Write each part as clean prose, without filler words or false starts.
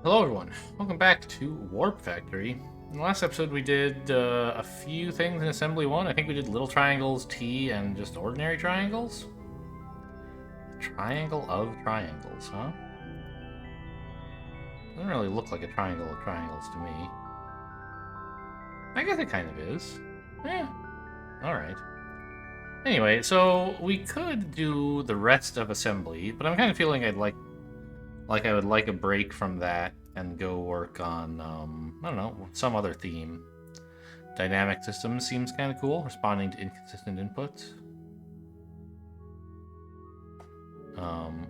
Hello everyone, welcome back to Warp Factory. In the last episode we did a few things in Assembly 1. I think we did little triangles, T, and just ordinary triangles. Triangle of triangles, huh? Doesn't really look like a triangle of triangles to me. I guess it kind of is. Eh, alright. Anyway, so we could do the rest of Assembly, but I'm kind of feeling I would like a break from that and go work on, I don't know, some other theme. Dynamic systems seems kind of cool, responding to inconsistent inputs.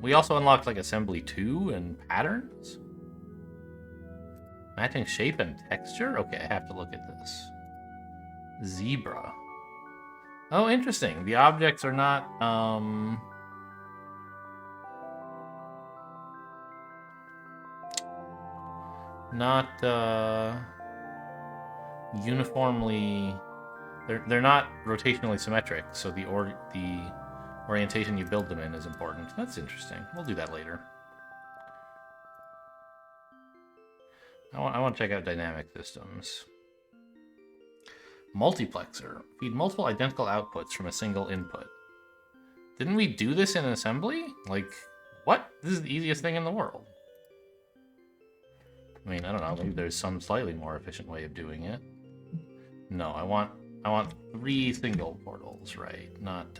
We also unlocked like assembly 2 and patterns. Matching shape and texture? Okay, I have to look at this. Zebra. Oh, interesting. The objects are not uniformly. They're not rotationally symmetric, so the orientation you build them in is important. That's interesting. We'll do that later. I want to check out dynamic systems. Multiplexer. Feed multiple identical outputs from a single input. Didn't we do this in assembly? Like, what? This is the easiest thing in the world. I mean, I don't know. Maybe there's some slightly more efficient way of doing it. No, I want 3 single portals, right? Not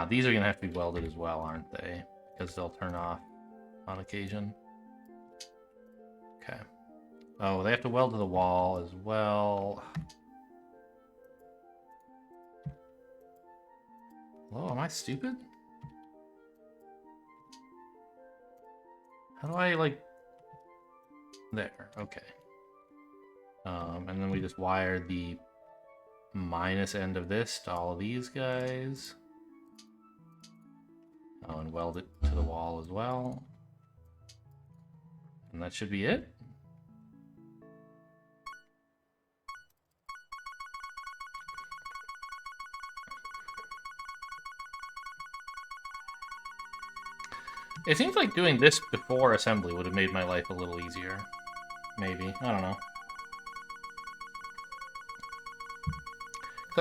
these are gonna have to be welded as well, aren't they? Because they'll turn off on occasion. Okay. Oh, they have to weld to the wall as well. Hello, am I stupid? How do I, like... There, okay. And then we just wire the minus end of this to all of these guys. Oh, and weld it to the wall as well. And that should be it. It seems like doing this before assembly would have made my life a little easier. Maybe. I don't know.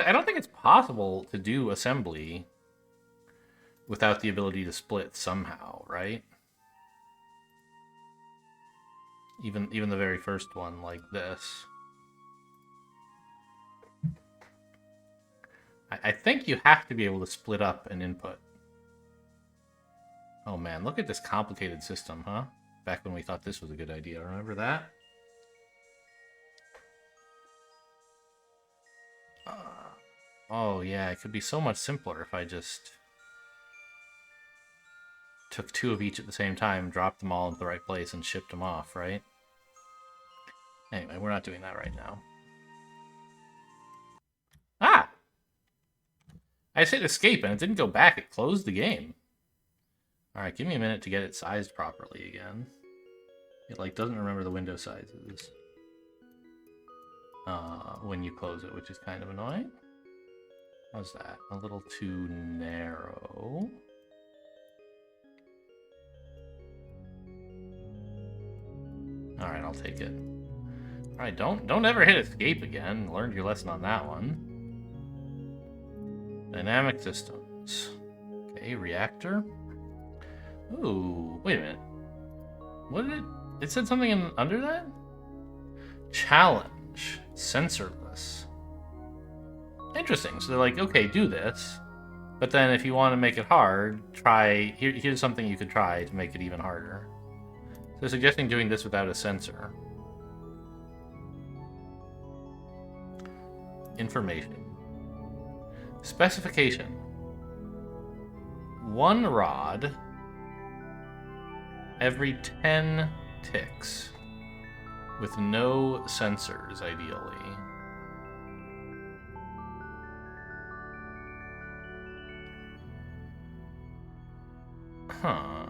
I don't think it's possible to do assembly without the ability to split somehow, right? Even the very first one like this. I think you have to be able to split up an input. Oh man, look at this complicated system, huh? Back when we thought this was a good idea, remember that? Oh yeah, it could be so much simpler if I just took 2 of each at the same time, dropped them all into the right place, and shipped them off, right? Anyway, we're not doing that right now. Ah! I just hit escape and it didn't go back, it closed the game. Alright, give me a minute to get it sized properly again. It like doesn't remember the window sizes when you close it, which is kind of annoying. How's that? A little too narrow. Alright, I'll take it. Alright, don't ever hit escape again. Learned your lesson on that one. Dynamic systems. Okay, reactor. Ooh, wait a minute. What did it... It said something under that? Challenge. Sensorless. Interesting. So they're like, okay, do this. But then if you want to make it hard, try... Here's something you could try to make it even harder. So they're suggesting doing this without a sensor. Information. Specification. 1 rod every 10 ticks with no sensors, ideally. Huh.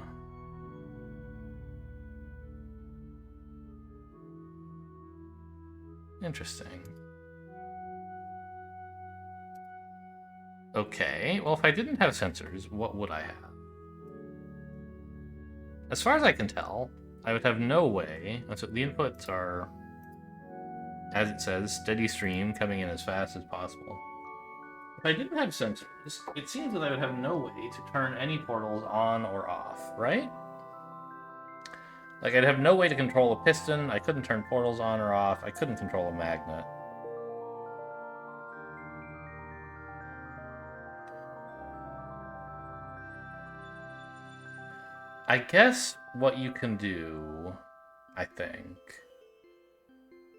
Interesting. Okay, well, if I didn't have sensors, what would I have? As far as I can tell, I would have no way. So the inputs are, as it says, steady stream coming in as fast as possible. If I didn't have sensors, it seems that I would have no way to turn any portals on or off, right? Like, I'd have no way to control a piston, I couldn't turn portals on or off, I couldn't control a magnet. I guess what you can do, I think,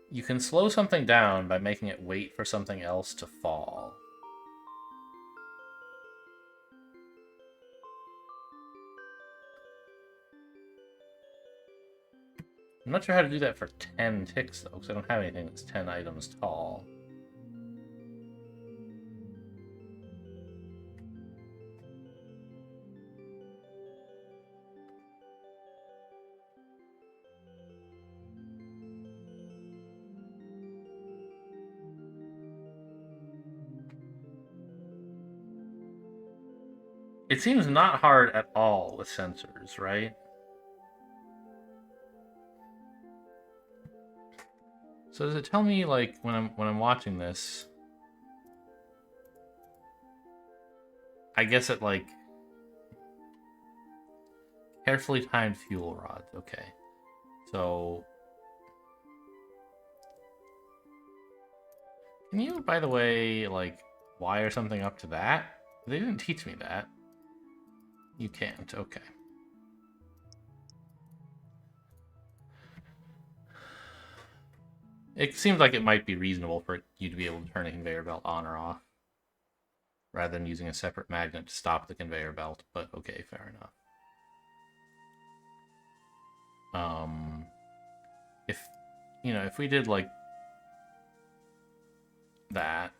you can slow something down by making it wait for something else to fall. I'm not sure how to do that for 10 ticks, though, because I don't have anything that's 10 items tall. It seems not hard at all with sensors, right? So does it tell me, like, when I'm watching this? I guess it, like, carefully timed fuel rods. Okay, so can you, by the way, like, wire something up to that? They didn't teach me that. You can't. Okay. It seems like it might be reasonable for you to be able to turn a conveyor belt on or off, rather than using a separate magnet to stop the conveyor belt, but okay, fair enough. If, you know, if we did, like, that,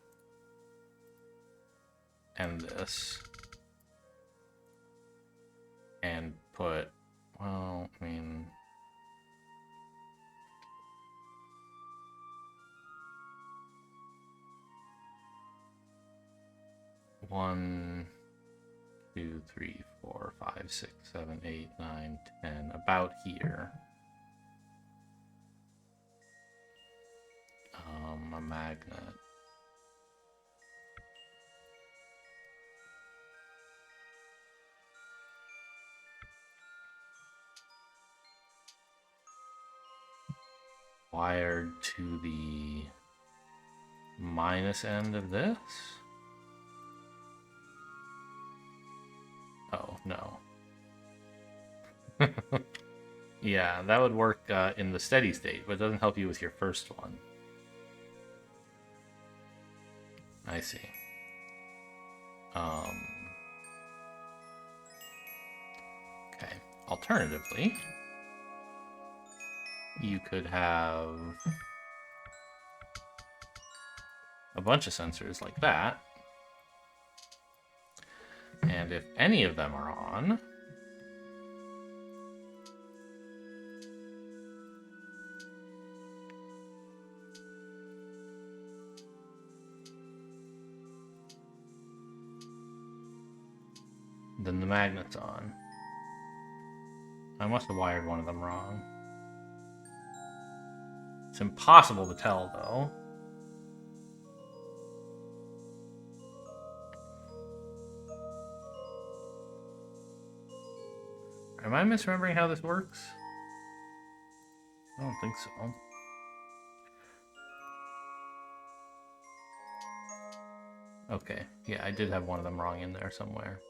and this, and put, well, I mean... One, 2, 3, 4, 5, 6, 7, 8, 9, 10, about here. A magnet. Wired to the minus end of this? Oh, no. Yeah, that would work in the steady state, but it doesn't help you with your first one. I see. Okay. Alternatively, you could have a bunch of sensors like that. And if any of them are on, then the magnet's on. I must have wired one of them wrong. It's impossible to tell, though. Am I misremembering how this works? I don't think so. Okay, yeah, I did have one of them wrong in there somewhere.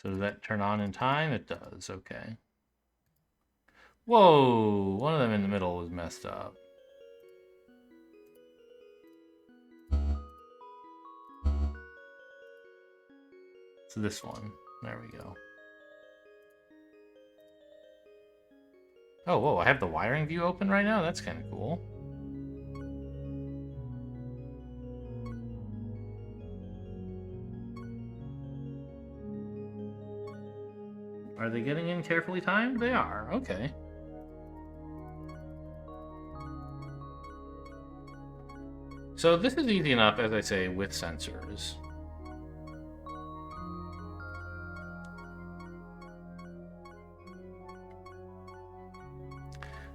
So does that turn on in time? It does, okay. Whoa, one of them in the middle was messed up. So this one, there we go. Oh, whoa, I have the wiring view open right now? That's kind of cool. Are they getting in carefully timed? They are. Okay. So this is easy enough, as I say, with sensors.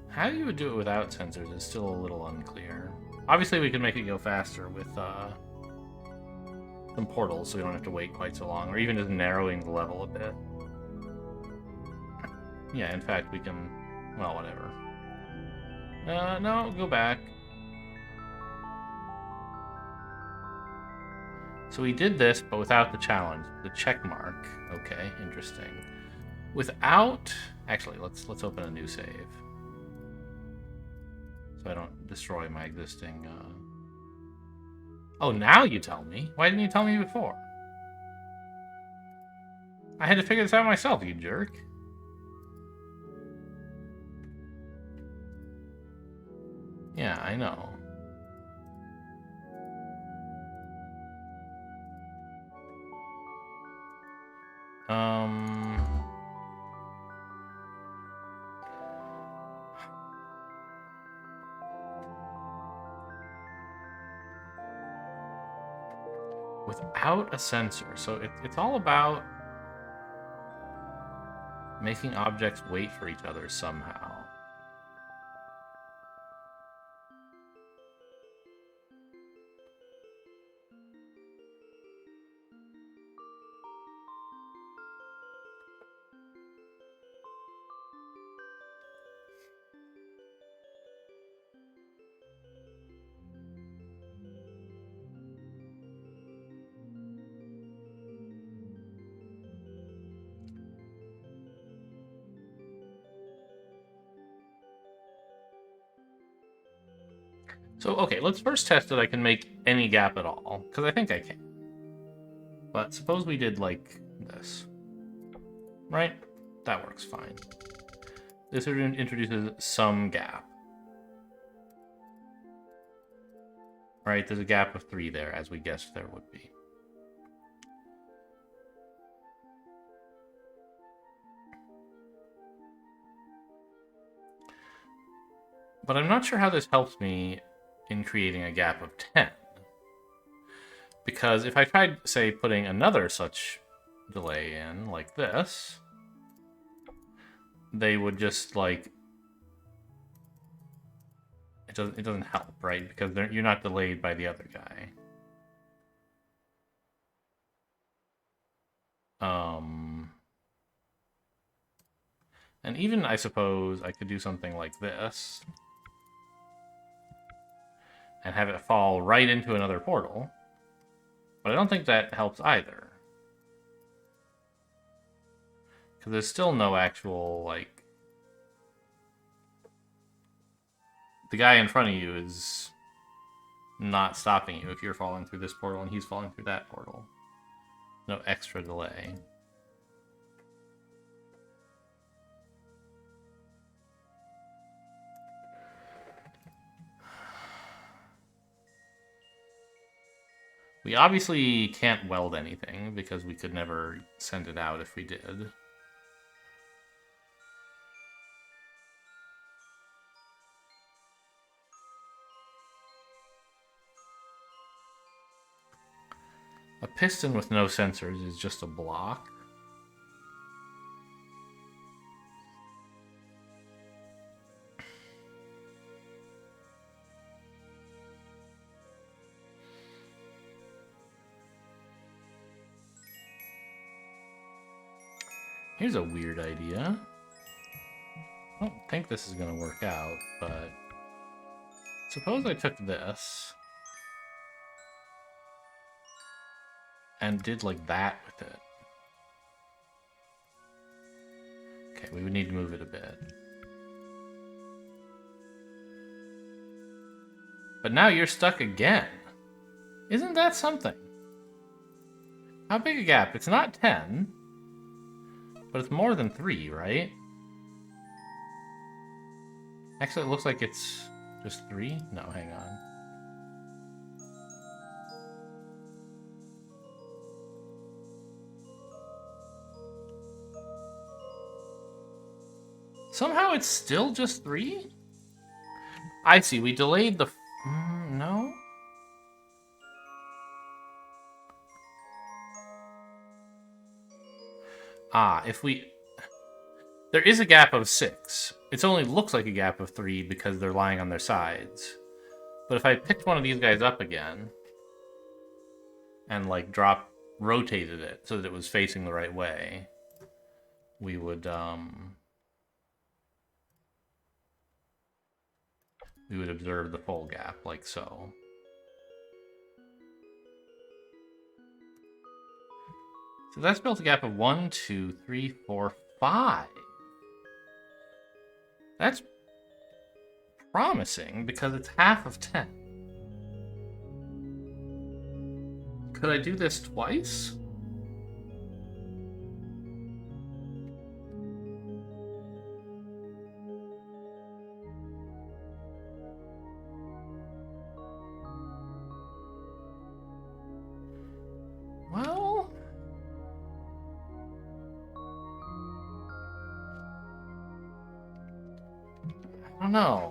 How you would do it without sensors is still a little unclear. Obviously, we could make it go faster with some portals, so we don't have to wait quite so long, or even just narrowing the level a bit. Yeah, in fact, we can... well, whatever. No, go back. So we did this, but without the challenge. The check mark. Okay, interesting. Without... actually, let's open a new save. So I don't destroy my existing... Oh, now you tell me? Why didn't you tell me before? I had to figure this out myself, you jerk. Yeah, I know. Without a sensor. So it's all about making objects wait for each other somehow. So, okay, let's first test that I can make any gap at all, because I think I can. But suppose we did, like, this. Right? That works fine. This introduces some gap. Right, there's a gap of 3 there, as we guessed there would be. But I'm not sure how this helps me in creating a gap of 10. Because if I tried, say, putting another such delay in, like this, they would just, like... It doesn't help, right? Because you're not delayed by the other guy. And even, I suppose, I could do something like this. And have it fall right into another portal. But I don't think that helps either. Because there's still no actual, like... the guy in front of you is not stopping you if you're falling through this portal and he's falling through that portal. No extra delay. We obviously can't weld anything, because we could never send it out if we did. A piston with no sensors is just a block. Here's a weird idea. I don't think this is going to work out, but... suppose I took this... and did like that with it. Okay, we would need to move it a bit. But now you're stuck again. Isn't that something? How big a gap? It's not 10. But it's more than 3, right? Actually, it looks like it's just 3. No, hang on. Somehow it's still just 3? I see, we delayed the... no? Ah, if we... There is a gap of 6. It only looks like a gap of 3 because they're lying on their sides. But if I picked one of these guys up again and like rotated it so that it was facing the right way, we would observe the full gap like so. So that's built a gap of 1, 2, 3, 4, 5. That's promising because it's half of 10. Could I do this twice? Well... I don't know.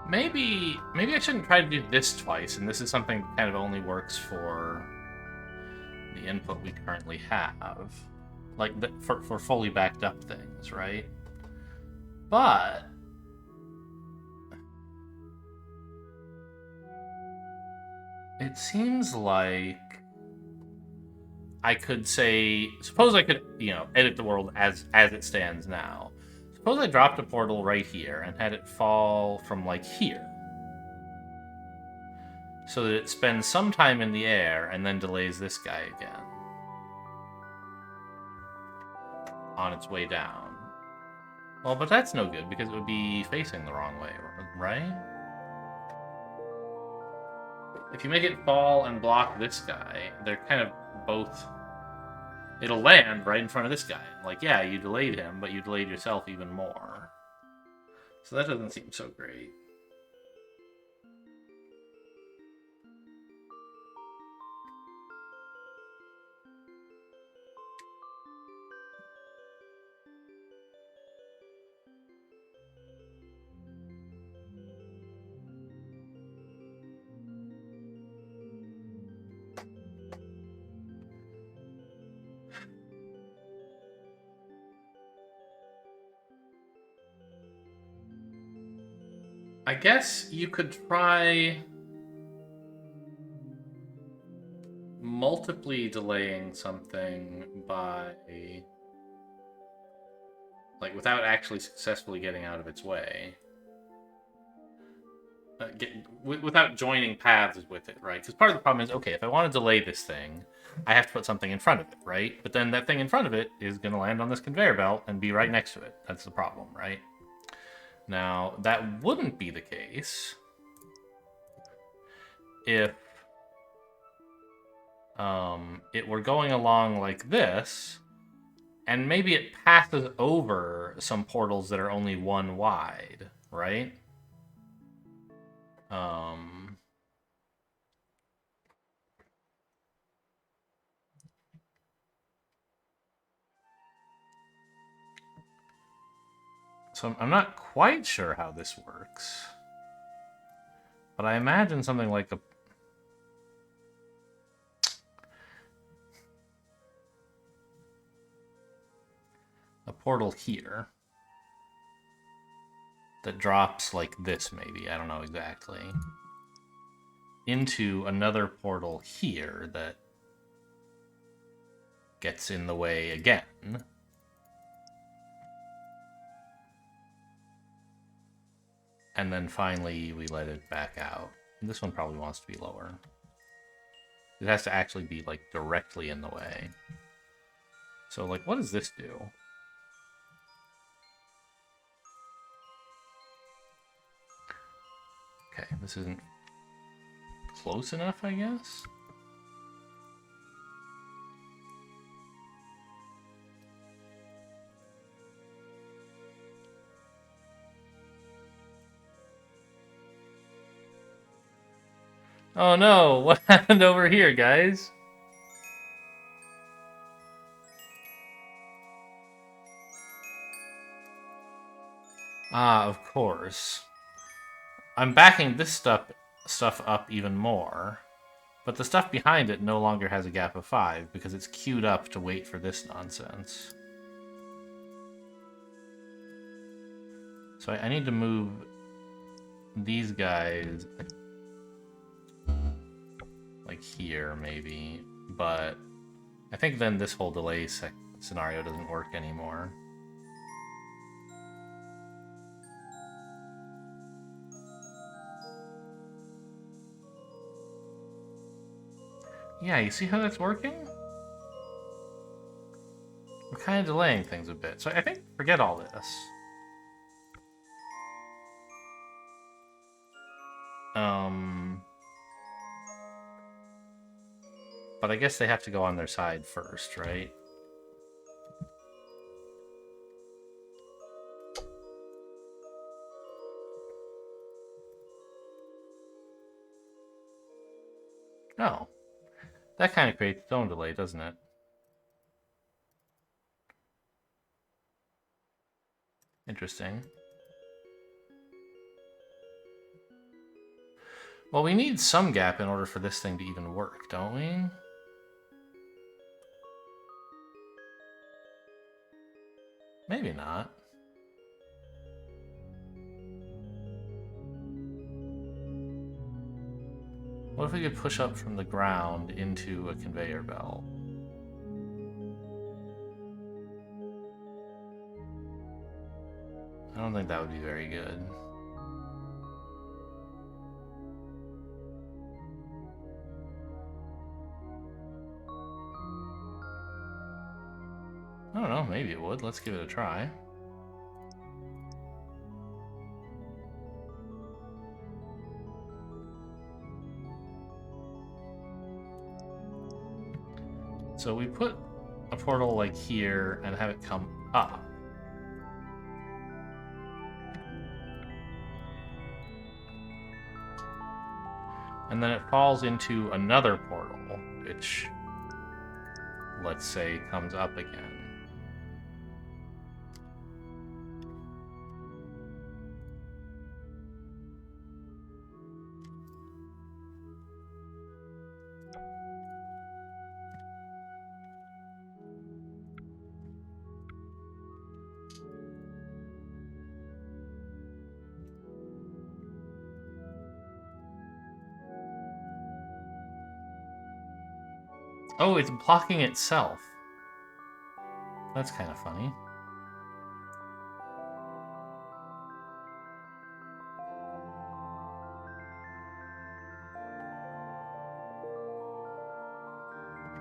Maybe I shouldn't try to do this twice, and this is something that kind of only works for the input we currently have. Like, for fully backed up things, right? But... it seems like... I could say... Suppose I could, edit the world as it stands now. Suppose I dropped a portal right here and had it fall from, like, here. So that it spends some time in the air and then delays this guy again. On its way down. Well, but that's no good because it would be facing the wrong way, right? If you make it fall and block this guy, they're kind of both... It'll land right in front of this guy. Like, yeah, you delayed him, but you delayed yourself even more. So that doesn't seem so great. I guess you could try multiply delaying something by, like, without actually successfully getting out of its way. Without joining paths with it, right? Because part of the problem is, okay, if I want to delay this thing, I have to put something in front of it, right? But then that thing in front of it is going to land on this conveyor belt and be right next to it. That's the problem, right? Now, that wouldn't be the case if it were going along like this, and maybe it passes over some portals that are only 1 wide, right? So I'm not quite sure how this works, but I imagine something like a portal here that drops like this, maybe, I don't know exactly, into another portal here that gets in the way again. And then finally we let it back out. This one probably wants to be lower. It has to actually be, like, directly in the way. So, like, what does this do? Okay, this isn't close enough, I guess? Oh no, what happened over here, guys? Ah, of course. I'm backing this stuff up even more. But the stuff behind it no longer has a gap of 5 because it's queued up to wait for this nonsense. So I need to move these guys like here maybe, but I think then this whole delay scenario doesn't work anymore. Yeah, you see how that's working? We're kind of delaying things a bit. So I think forget all this. But I guess they have to go on their side first, right? Oh. That kind of creates its own delay, doesn't it? Interesting. Well, we need some gap in order for this thing to even work, don't we? Maybe not. What if we could push up from the ground into a conveyor belt? I don't think that would be very good. I don't know, maybe it would. Let's give it a try. So we put a portal like here and have it come up. And then it falls into another portal, which, let's say, comes up again. Oh, it's blocking itself. That's kind of funny.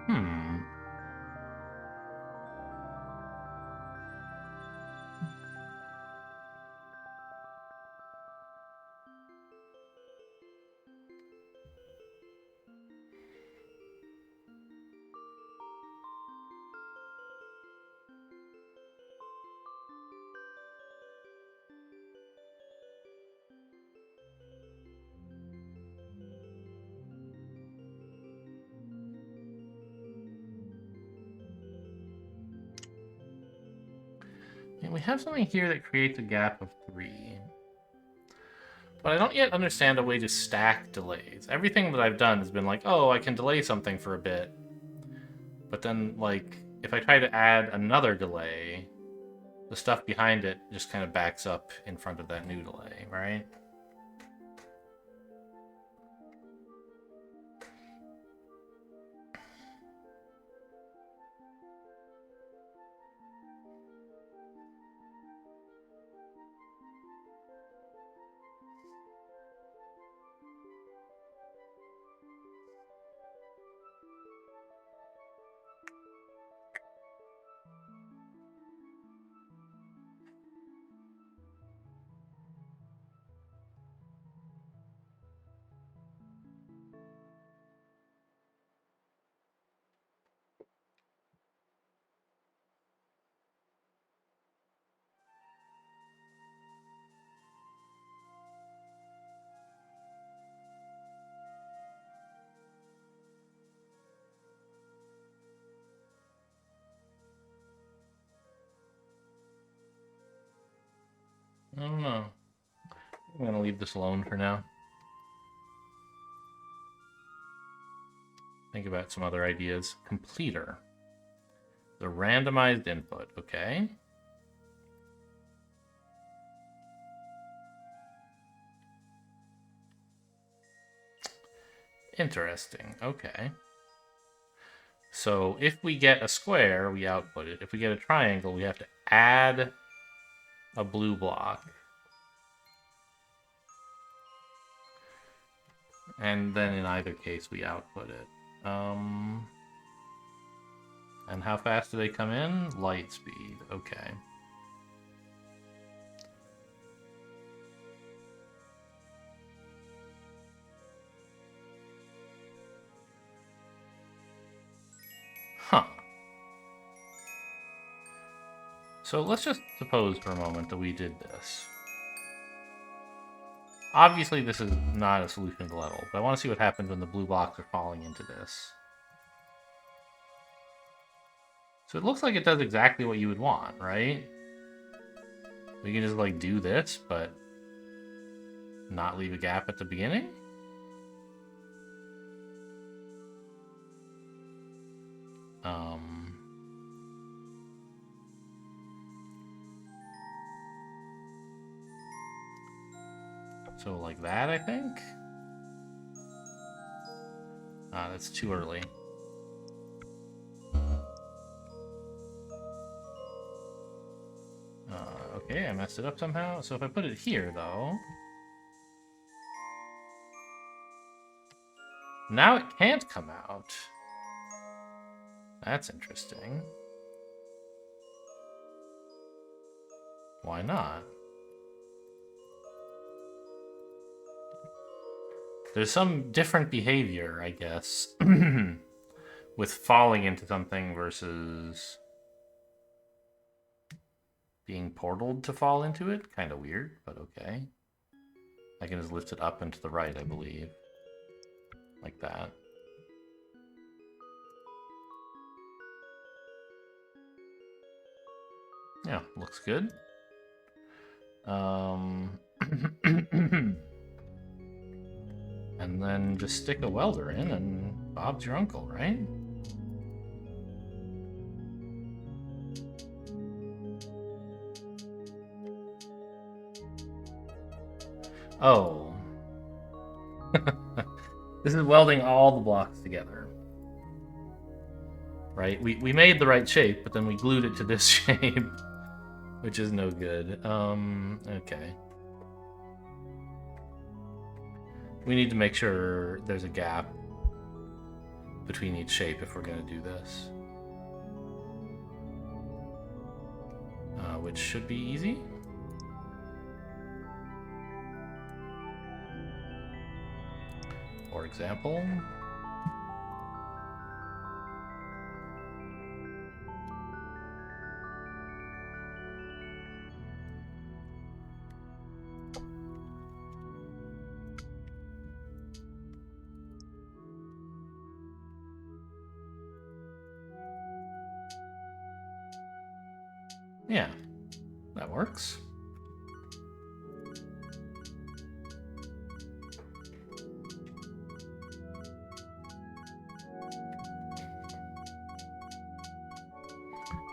Hmm. And we have something here that creates a gap of 3. But I don't yet understand a way to stack delays. Everything that I've done has been like, oh, I can delay something for a bit. But then, like, if I try to add another delay, the stuff behind it just kind of backs up in front of that new delay, right? I don't know. I'm gonna leave this alone for now. Think about some other ideas. Completor. The randomized input, okay. Interesting, okay. So if we get a square, we output it. If we get a triangle, we have to add a blue block. And then in either case, we output it. And how fast do they come in? Light speed, okay. Huh. So let's just suppose for a moment that we did this. Obviously, this is not a solution to the level, but I want to see what happens when the blue blocks are falling into this. So it looks like it does exactly what you would want, right? We can just, like, do this, but not leave a gap at the beginning? So like that, I think? Ah, that's too early. Okay, I messed it up somehow. So if I put it here, though... Now it can't come out. That's interesting. Why not? There's some different behavior, I guess, with falling into something versus being portaled to fall into it. Kind of weird, but okay. I can just lift it up and to the right, I believe. Like that. Yeah, looks good. And then just stick a welder in and Bob's your uncle, right? Oh. This is welding all the blocks together. Right? We made the right shape, but then we glued it to this shape, which is no good. Okay. We need to make sure there's a gap between each shape if we're going to do this. Which should be easy. For example. Yeah, that works.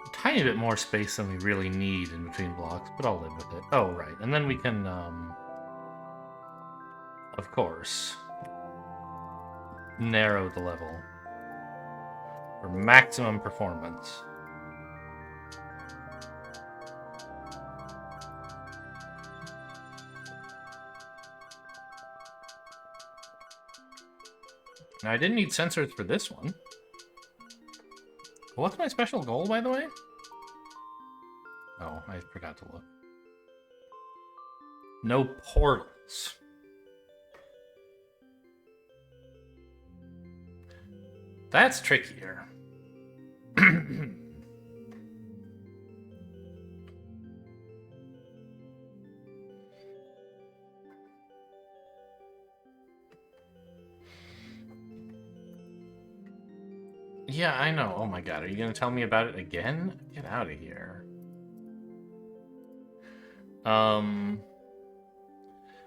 A tiny bit more space than we really need in between blocks, but I'll live with it. Oh, right. And then we can, of course, narrow the level for maximum performance. Now, I didn't need sensors for this one. What's my special goal, by the way? Oh, I forgot to look. No portals. That's trickier. Yeah, I know. Oh my god, are you gonna tell me about it again? Get out of here. I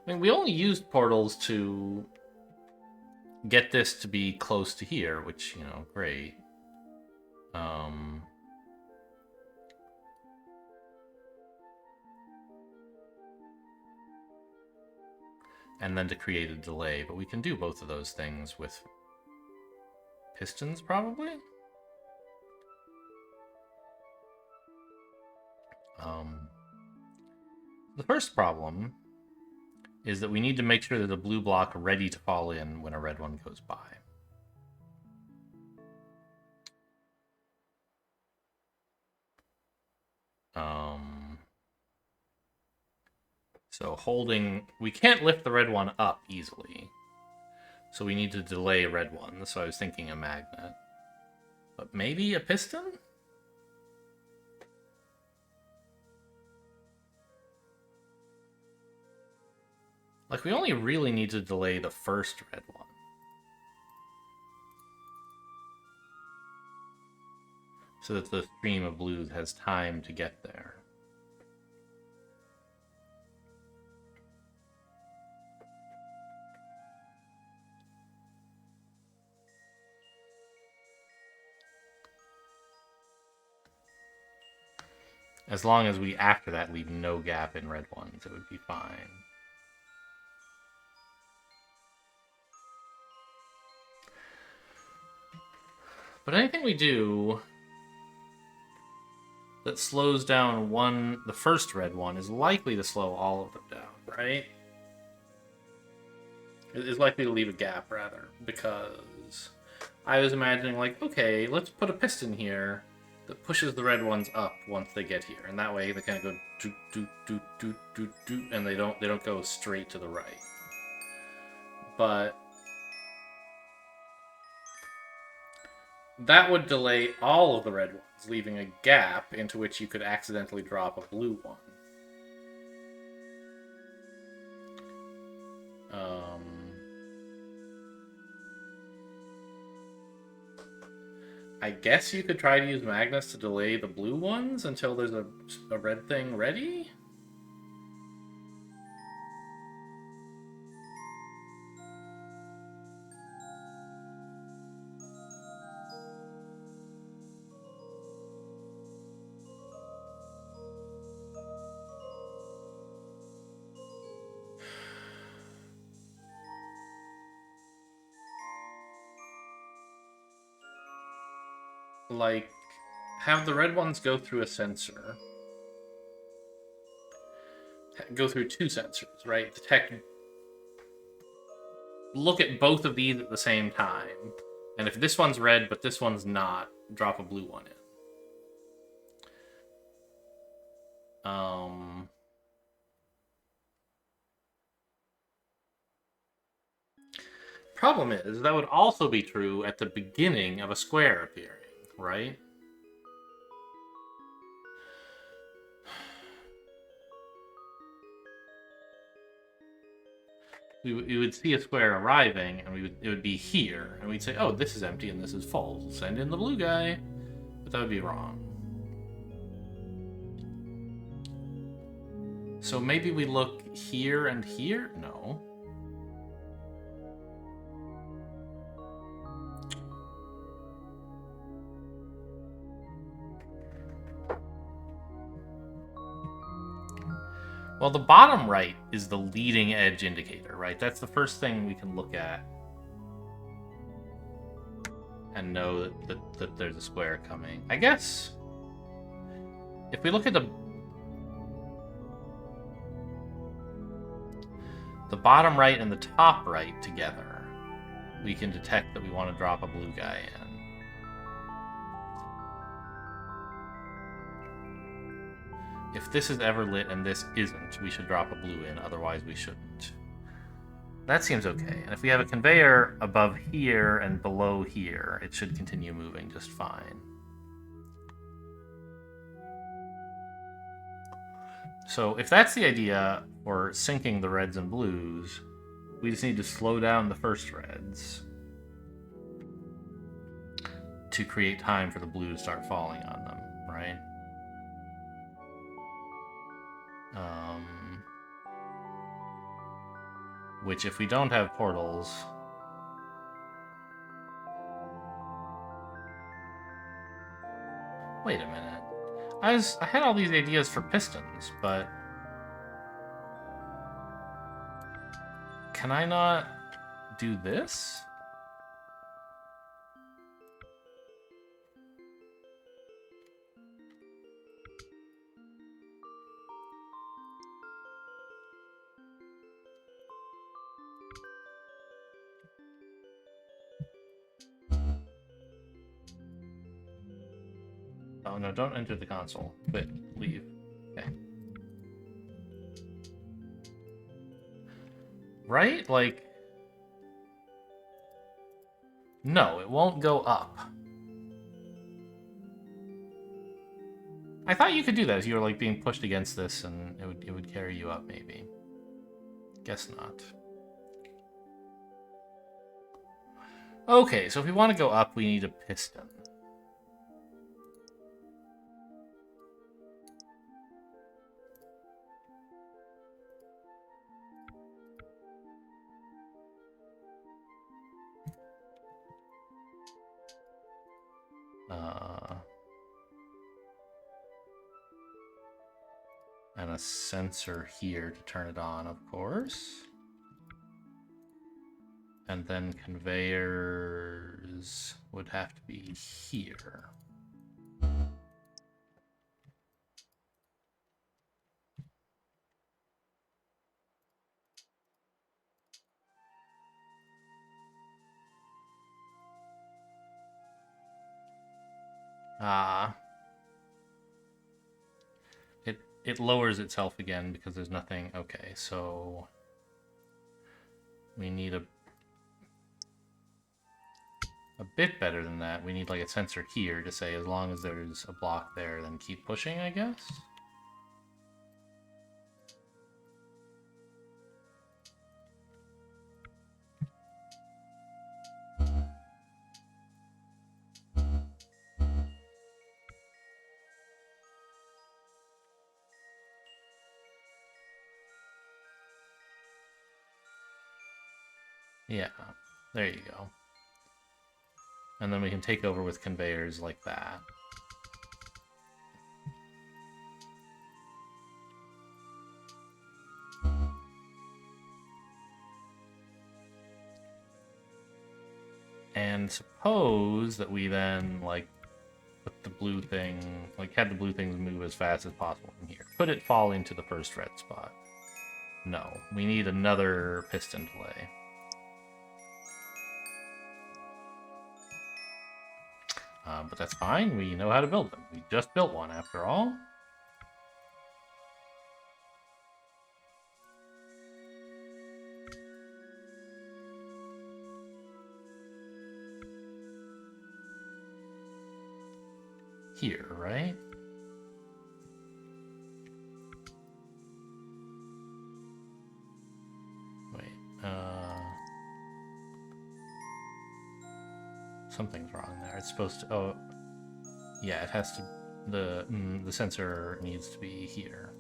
mean, we only used portals to get this to be close to here, which, you know, great. And then to create a delay, but we can do both of those things with pistons, probably? The first problem is that we need to make sure there's a blue block ready to fall in when a red one goes by. So holding... We can't lift the red one up easily. So we need to delay red ones, so I was thinking a magnet. But maybe a piston? Like, we only really need to delay the first red one. So that the stream of blue has time to get there. As long as we, after that, leave no gap in red ones, it would be fine. But anything we do that slows down the first red one is likely to slow all of them down, right? It is likely to leave a gap, rather, because I was imagining, like, okay, let's put a piston here that pushes the red ones up once they get here, and that way they kind of go doot doot doot doot doot doot, and they don't go straight to the right. But that would delay all of the red ones, leaving a gap into which you could accidentally drop a blue one. I guess you could try to use magnets to delay the blue ones until there's a red thing ready? Like, have the red ones go through a sensor. Go through two sensors, right? Detect... Look at both of these at the same time. And if this one's red, but this one's not, drop a blue one in. Problem is, that would also be true at the beginning of a square appearing, right? We would see a square arriving, and it would be here, and we'd say, oh, this is empty and this is full. Send in the blue guy. But that would be wrong. So maybe we look here and here? No. Well, the bottom right is the leading edge indicator, right? That's the first thing we can look at and know that there's a square coming. I guess if we look at the bottom right and the top right together, we can detect that we want to drop a blue guy in. If this is ever lit and this isn't, we should drop a blue in, otherwise we shouldn't. That seems okay. And if we have a conveyor above here and below here, it should continue moving just fine. So if that's the idea for syncing the reds and blues, we just need to slow down the first reds to create time for the blues to start falling on them, right? Which, if we don't have portals... Wait a minute. I had all these ideas for pistons, but... Can I not do this? Oh no, don't enter the console. Quit. Leave. Okay. Right? Like... No, it won't go up. I thought you could do that if you were like being pushed against this and it would carry you up, maybe. Guess not. Okay, so if we want to go up, we need a piston. And a sensor here to turn it on, of course. And then conveyors would have to be here. Ah. It lowers itself again because there's nothing. Okay, so we need a bit better than that. We need like a sensor here to say as long as there's a block there, then keep pushing, I guess. Yeah, there you go. And then we can take over with conveyors like that. And suppose that we then, like, put the blue thing, like, had the blue things move as fast as possible from here. Could it fall into the first red spot? No. We need another piston delay. But that's fine. We know how to build them. We just built one, after all. Here, right? Wait, something's wrong there. It's supposed to... Oh, yeah, it has to... The sensor needs to be here.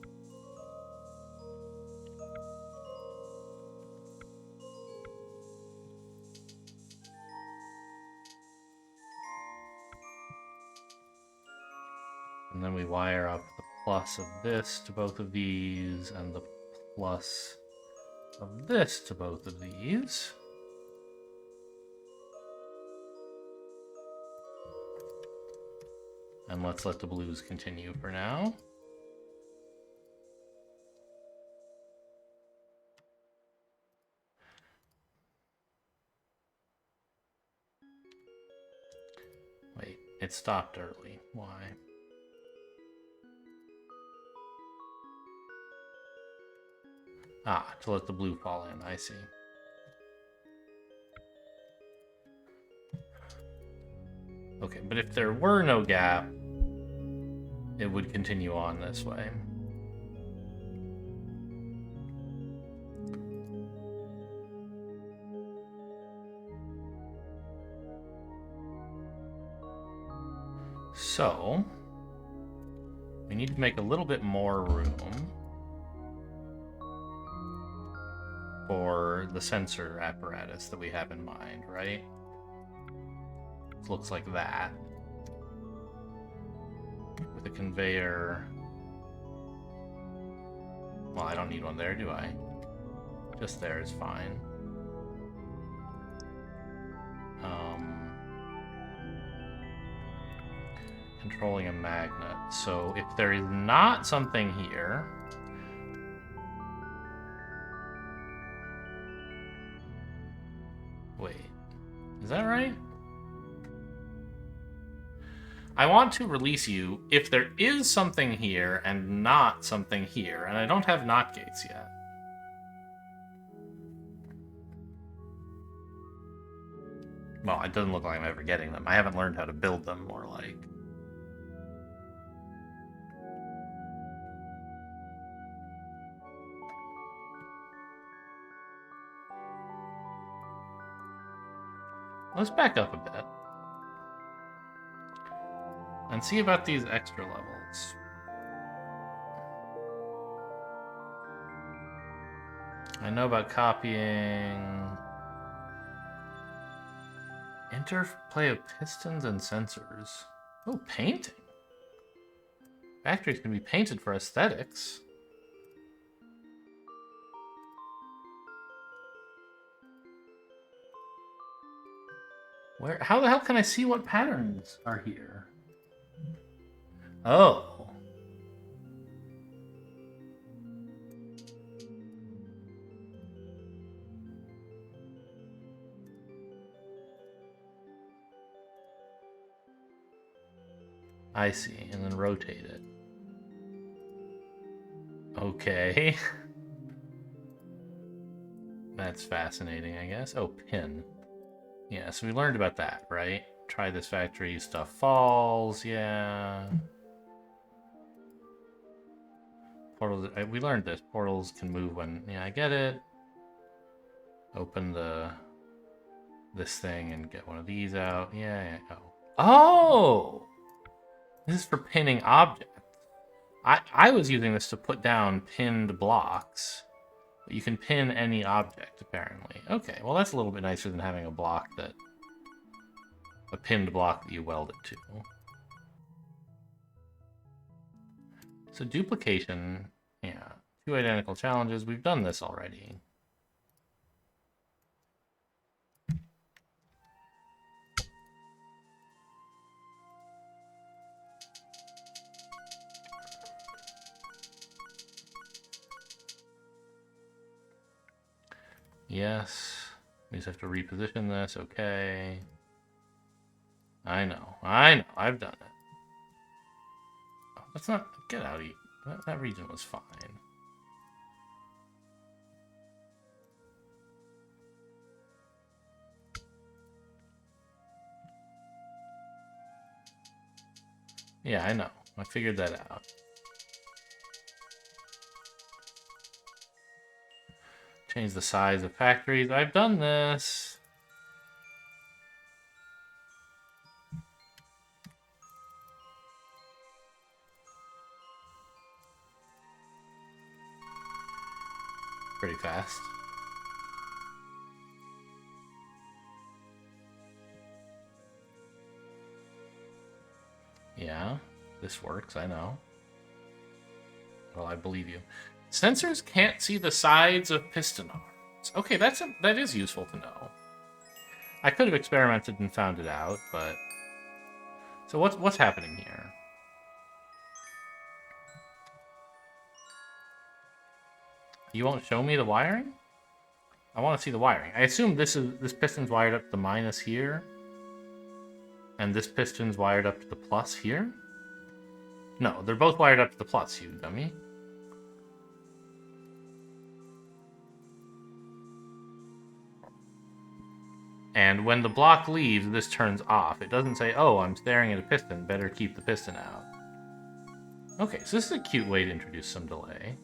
And then we wire up the plus of this to both of these, and the plus of this to both of these. And let's let the blues continue for now. Wait, it stopped early. Why? Ah, to let the blue fall in, I see. Okay, but if there were no gap, it would continue on this way. So, we need to make a little bit more room. for the sensor apparatus that we have in mind, right? It looks like that. With a conveyor. Well, I don't need one there, do I? Just there is fine. Controlling a magnet. So if there is not something here... Wait. Is that right? I want to release you if there is something here and not something here, and I don't have NOT gates yet. Well, it doesn't look like I'm ever getting them. I haven't learned how to build them, more like. Let's back up a bit. And see about these extra levels. I know about copying... Interplay of pistons and sensors. Oh, painting. Factories can be painted for aesthetics. Where? How the hell can I see what patterns are here? Oh. I see, and then rotate it. Okay. That's fascinating, I guess. Oh, pin. Yeah, so we learned about that, right? Try this factory, stuff falls, yeah. Portals, we learned this. Portals can move when, yeah, I get it. Open this thing and get one of these out. Yeah, yeah. Oh! This is for pinning objects. I was using this to put down pinned blocks. But you can pin any object, apparently. Okay, well that's a little bit nicer than having a block that... a pinned block that you weld it to. So duplication, yeah. 2 identical challenges. We've done this already. Yes. We just have to reposition this. Okay. I know. I've done it. Oh, let's not... Get out of here. That region was fine. Yeah, I know. I figured that out. Change the size of factories. I've done this. Pretty fast. Yeah, this works, I know. Well, I believe you. Sensors can't see the sides of piston arms. Okay, that is useful to know. I could have experimented and found it out, but... So what's happening here? You won't show me the wiring? I want to see the wiring. I assume this piston's wired up to the minus here. And this piston's wired up to the plus here? No, they're both wired up to the plus, you dummy. And when the block leaves, this turns off. It doesn't say, oh, I'm staring at a piston, better keep the piston out. Okay, so this is a cute way to introduce some delay.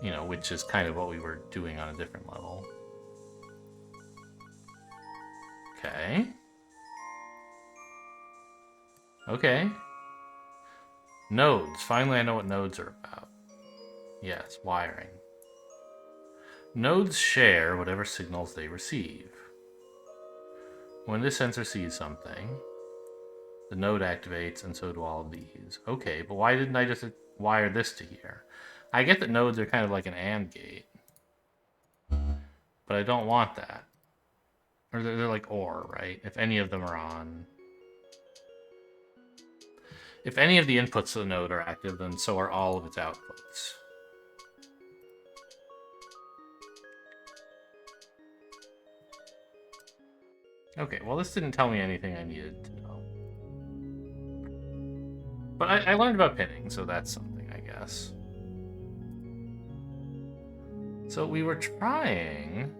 You know, which is kind of what we were doing on a different level. Okay. Okay. Nodes. Finally, I know what nodes are about. Yes, wiring. Nodes share whatever signals they receive. When this sensor sees something, the node activates, and so do all of these. Okay, but why didn't I just wire this to here? I get that nodes are kind of like an AND gate, but I don't want that. Or they're like OR, right? If any of them are on. If any of the inputs to the node are active, then so are all of its outputs. Okay, well this didn't tell me anything I needed to know. But I learned about pinning, so that's something, I guess. So we were trying...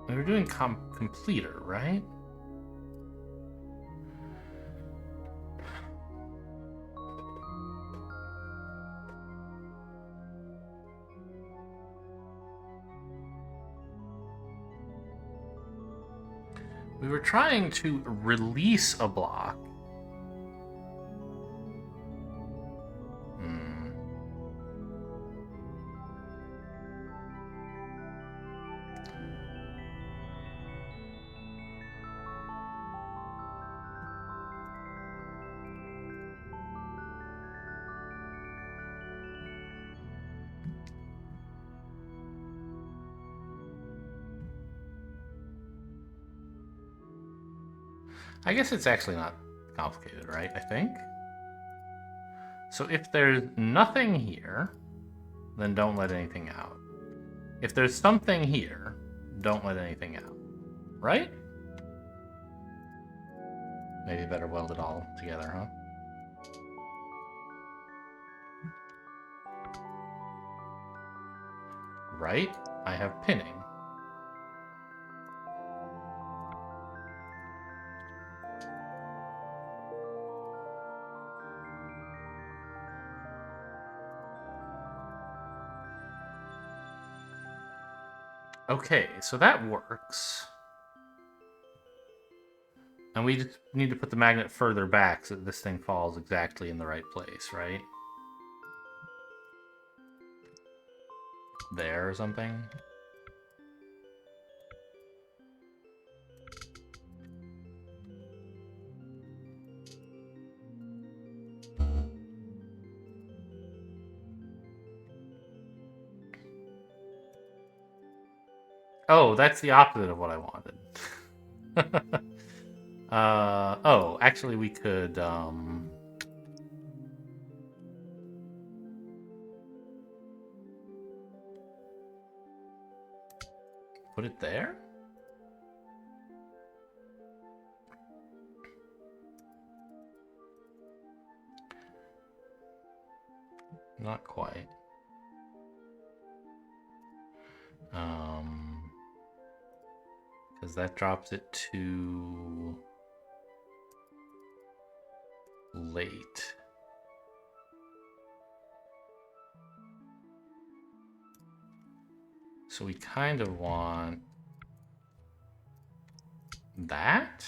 We were doing Completor, right? We were trying to release a block. I guess it's actually not complicated, right? I think. So if there's nothing here, then don't let anything out. If there's something here, don't let anything out. Right? Maybe better weld it all together, huh? Right? I have pinning. Okay, so that works. And we just need to put the magnet further back so that this thing falls exactly in the right place, right? There or something? Oh, that's the opposite of what I wanted. Oh, actually we could, put it there? Not quite. Because that drops it to late. So we kind of want that,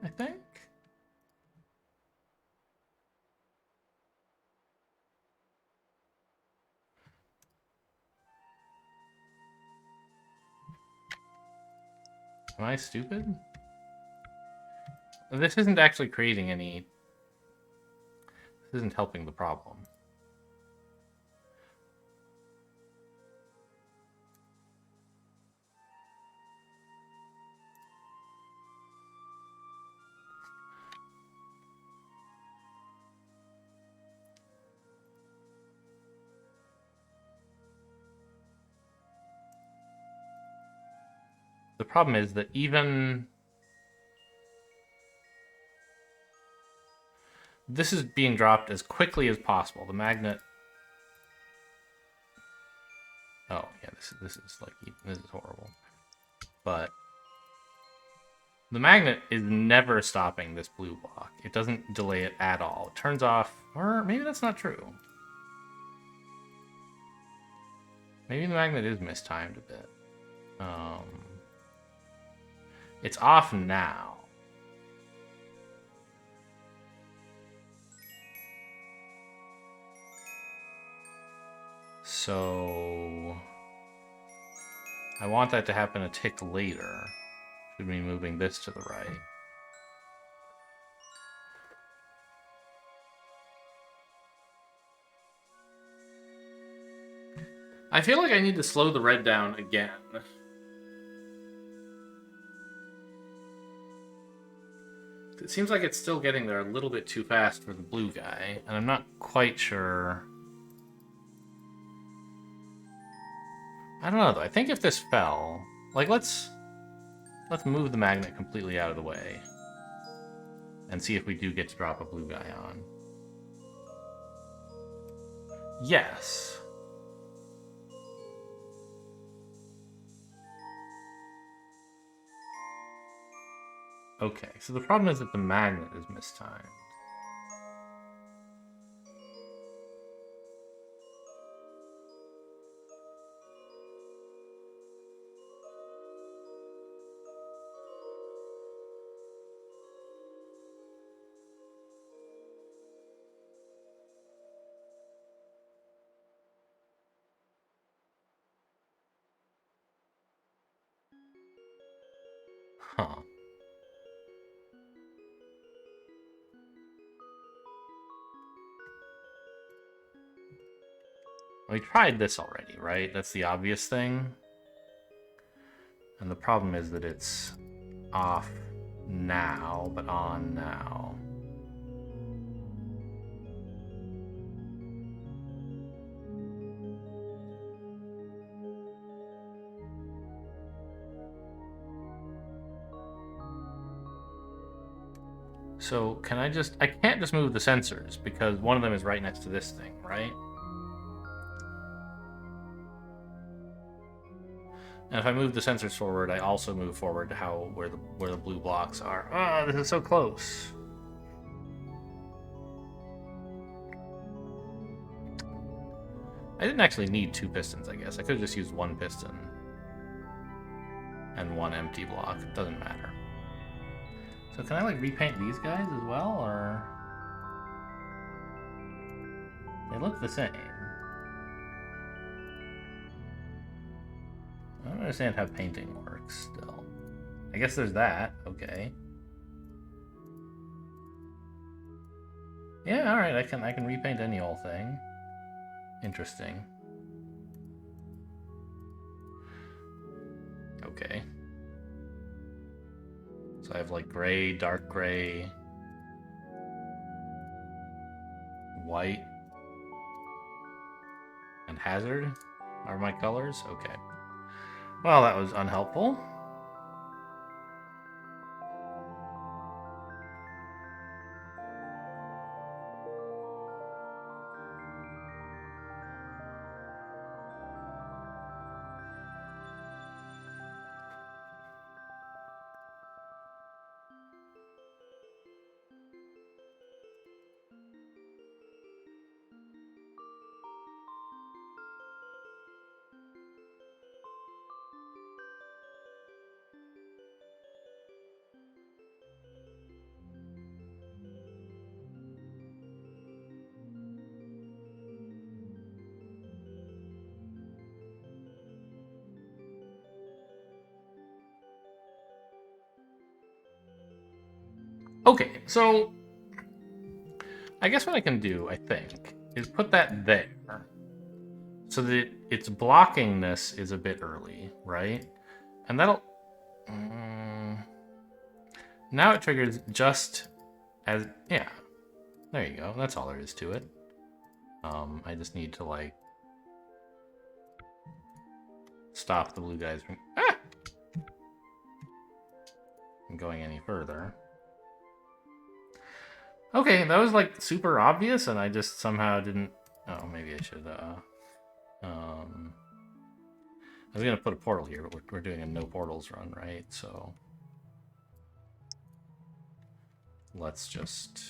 I think. Am I stupid? This isn't actually creating any... This isn't helping the problem. The problem is that even... This is being dropped as quickly as possible. The magnet... Oh, yeah, this is like... This is horrible. But... The magnet is never stopping this blue block. It doesn't delay it at all. It turns off... Or maybe that's not true. Maybe the magnet is mistimed a bit. It's off now. So I want that to happen a tick later. Should be moving this to the right. I feel like I need to slow the red down again. It seems like it's still getting there a little bit too fast for the blue guy, and I'm not quite sure. I don't know though. I think if this fell, like let's move the magnet completely out of the way and see if we do get to drop a blue guy on. Yes. Okay, so the problem is that the magnet is mistimed. Huh. We tried this already, right? That's the obvious thing. And the problem is that it's off now, but on now. So can I can't just move the sensors because one of them is right next to this thing, right? And if I move the sensors forward, I also move forward to where the blue blocks are. Ah, this is so close. I didn't actually need 2 pistons, I guess. I could have just used 1 piston and 1 empty block. It doesn't matter. So can I like repaint these guys as well, or they look the same? I don't understand how painting works still. I guess there's that. Okay. Yeah, all right. I can repaint any old thing. Interesting. Okay. So I have like gray, dark gray, white, and hazard are my colors? Okay. Well, that was unhelpful. Okay, so I guess what I can do, I think, is put that there so that its blockingness is a bit early, right? And that'll... now it triggers just as... Yeah, there you go. That's all there is to it. I just need to, like, stop the blue guys from going any further. Okay, that was like super obvious, and I just somehow didn't. Oh, maybe I should. I was gonna put a portal here, but we're doing a no portals run, right? So let's just.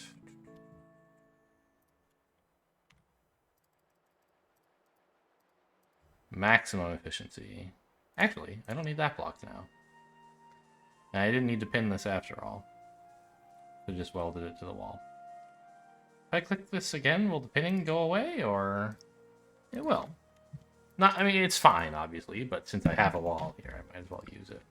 Maximum efficiency. Actually, I don't need that block now. I didn't need to pin this after all. I just welded it to the wall. If I click this again, will the pinning go away, or... It will. Not, I mean, it's fine, obviously, but since I have a wall here, I might as well use it.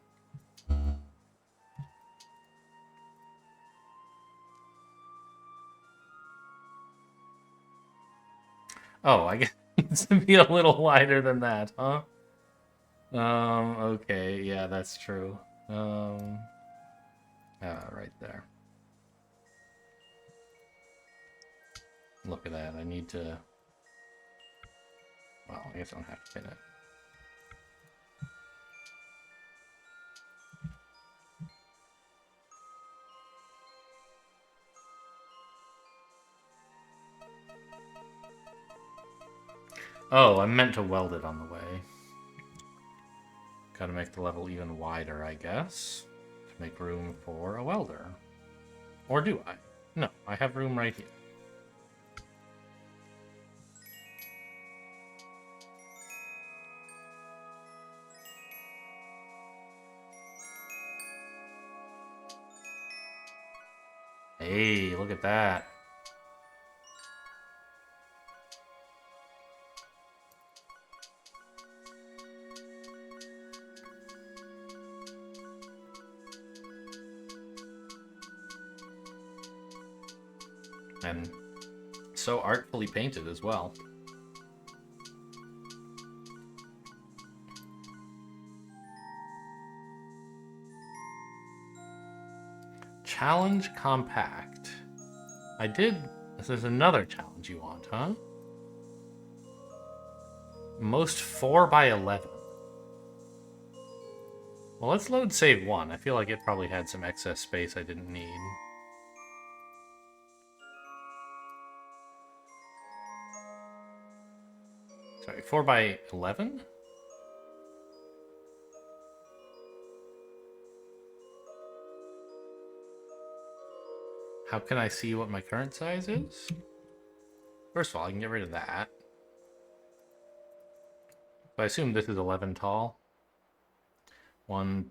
Oh, I guess it needs to be a little wider than that, huh? Okay, yeah, that's true. Right there. Look at that, I need to... Well, I guess I don't have to pin it. Oh, I meant to weld it on the way. Gotta make the level even wider, I guess, to make room for a welder. Or do I? No, I have room right here. Hey, look at that. And so artfully painted as well. Challenge compact. I did... There's another challenge you want, huh? Most 4x11. Well, let's load save 1. I feel like it probably had some excess space I didn't need. Sorry, 4x11? How can I see what my current size is? First of all, I can get rid of that. So I assume this is 11 tall. 1,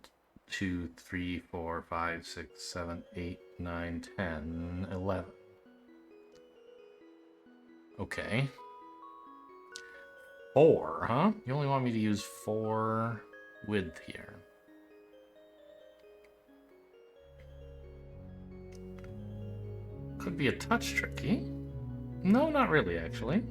2, 3, 4, 5, 6, 7, 8, 9, 10, 11. Okay. 4, huh? You only want me to use 4 width here. Could be a touch tricky. No, not really, actually.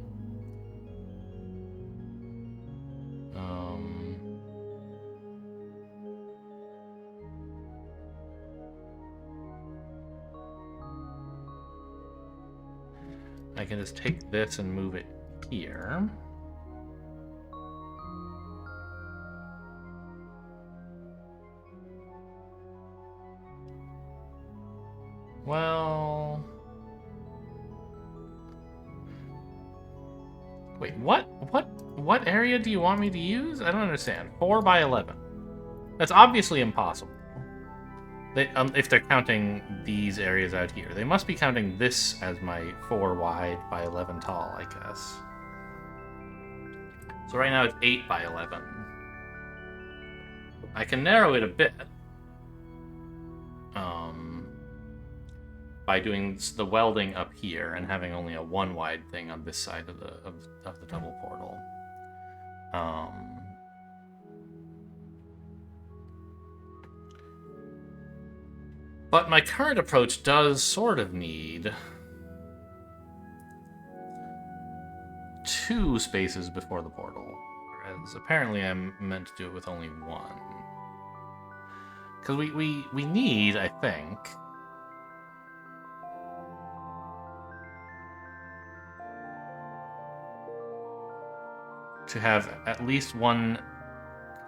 I can just take this and move it here. Well... Wait, what area do you want me to use? I don't understand. 4x11. That's obviously impossible. If they're counting these areas out here. They must be counting this as my 4 wide by 11 tall, I guess. So right now it's 8x11. I can narrow it a bit. By doing the welding up here and having only a 1 wide thing on this side of the double portal. But my current approach does sort of need 2 spaces before the portal, whereas apparently I'm meant to do it with only 1. Because we need, I think, to have at least 1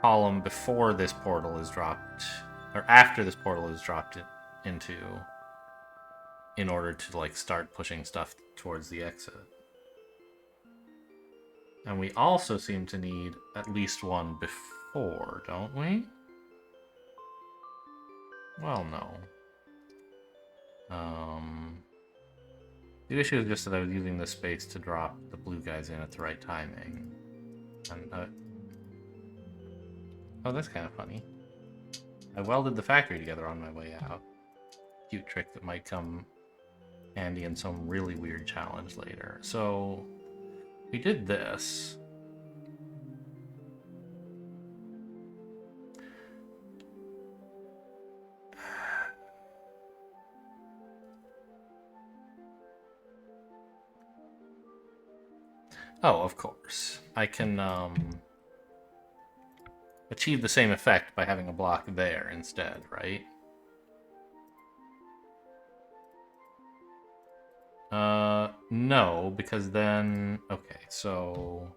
column before this portal is dropped, or after this portal is dropped into, in order to like start pushing stuff towards the exit. And we also seem to need at least 1 before, don't we? Well, no. The issue is just that I was using this space to drop the blue guys in at the right timing. And, oh, that's kind of funny. I welded the factory together on my way out. Cute trick that might come handy in some really weird challenge later. So, we did this. Oh, of course. I can achieve the same effect by having a block there instead, right? No, because then... Okay, so...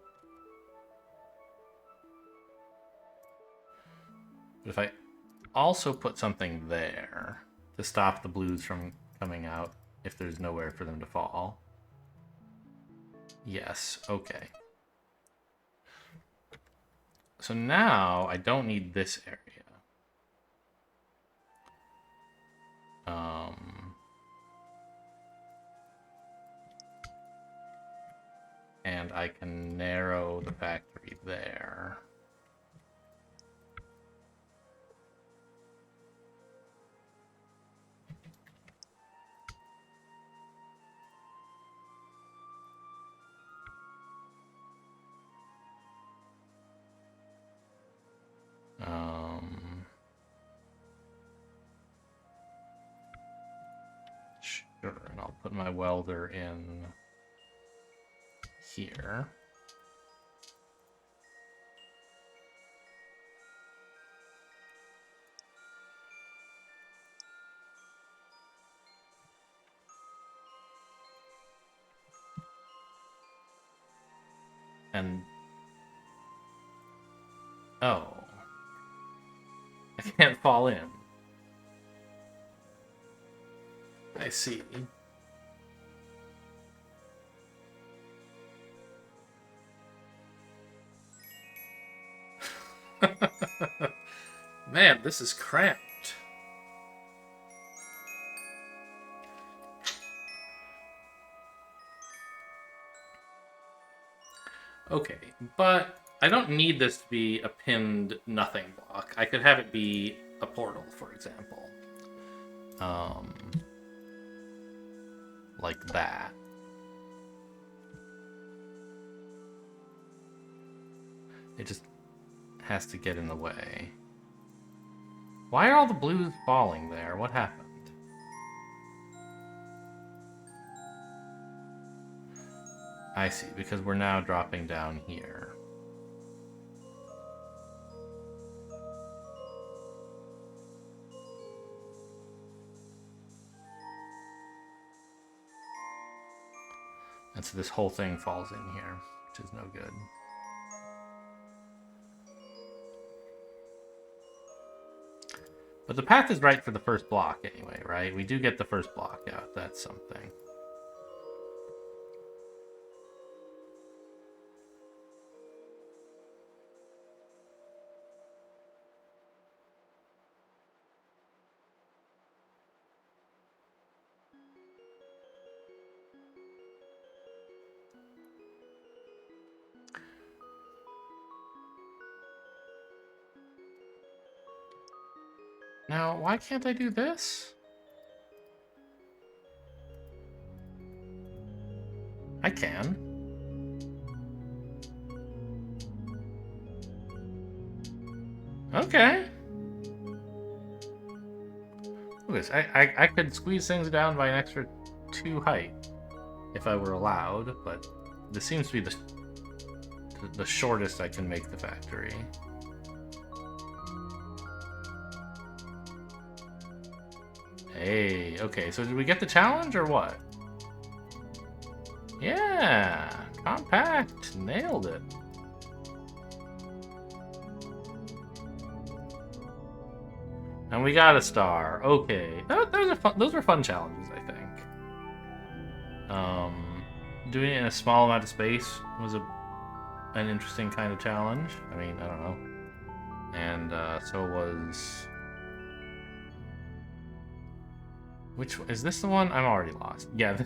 But if I also put something there to stop the blues from coming out if there's nowhere for them to fall. Yes, okay. So now I don't need this area. And I can narrow the factory there. Sure, and I'll put my welder in here. And... Oh. I can't fall in. I see. Man, this is cramped. Okay, but I don't need this to be a pinned nothing block. I could have it be a portal, for example. Like that. It just has to get in the way. Why are all the blues falling there? What happened? I see, because we're now dropping down here. And so this whole thing falls in here, which is no good. But the path is right for the first block anyway, right? We do get the first block out. That's something. Now, why can't I do this? I can. Okay. Look at this. I could squeeze things down by an extra 2 height if I were allowed, but this seems to be the shortest I can make the factory. Hey, okay, so did we get the challenge or what? Yeah, compact, nailed it. And we got a star. Okay, those were fun challenges, I think. Doing it in a small amount of space was an interesting kind of challenge. I mean, I don't know. And so was... Which is this the one? I'm already lost. Yeah,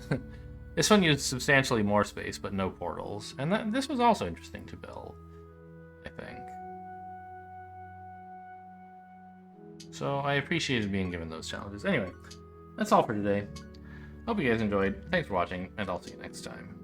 this one used substantially more space, but no portals. And this was also interesting to build, I think. So I appreciated being given those challenges. Anyway, that's all for today. Hope you guys enjoyed. Thanks for watching, and I'll see you next time.